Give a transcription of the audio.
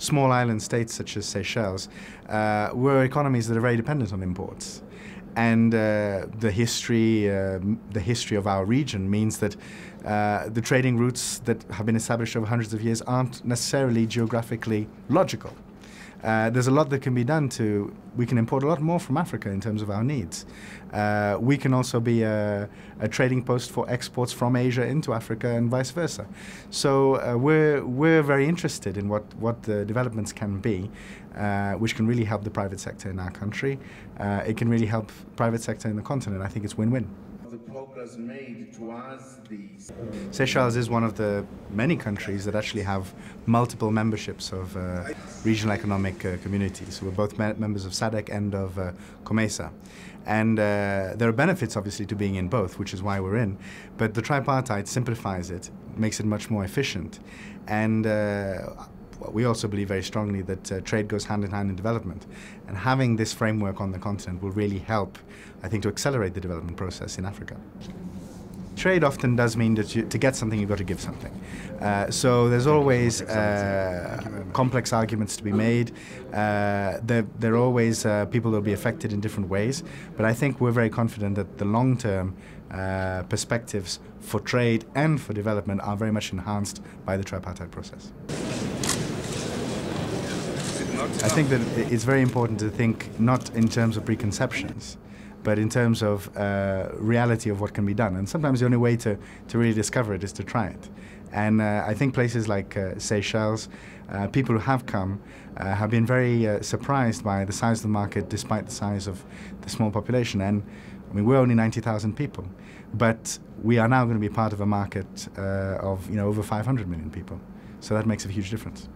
small island states such as Seychelles were economies that are very dependent on imports. And the history of our region means that the trading routes that have been established over hundreds of years aren't necessarily geographically logical. There's a lot that can be done we can import a lot more from Africa in terms of our needs. We can also be a trading post for exports from Asia into Africa and vice versa. So we're very interested in what the developments can be, which can really help the private sector in our country. It can really help private sector in the continent. I think it's win-win. The progress made towards these. Seychelles is one of the many countries that actually have multiple memberships of regional economic communities. We're both members of SADC and of COMESA. And there are benefits, obviously, to being in both, which is why we're in. But the tripartite simplifies it, makes it much more efficient. And we also believe very strongly that trade goes hand in hand in development. And having this framework on the continent will really help, I think, to accelerate the development process in Africa. Trade often does mean that to get something, you've got to give something. So there's always complex arguments to be made. There are always people that will be affected in different ways. But I think we're very confident that the long-term perspectives for trade and for development are very much enhanced by the tripartite process. I think that it's very important to think not in terms of preconceptions, but in terms of reality of what can be done. And sometimes the only way to really discover it is to try it. And I think places like Seychelles, people who have come have been very surprised by the size of the market despite the size of the small population. And I mean, we're only 90,000 people, but we are now going to be part of a market of over 500 million people. So that makes a huge difference.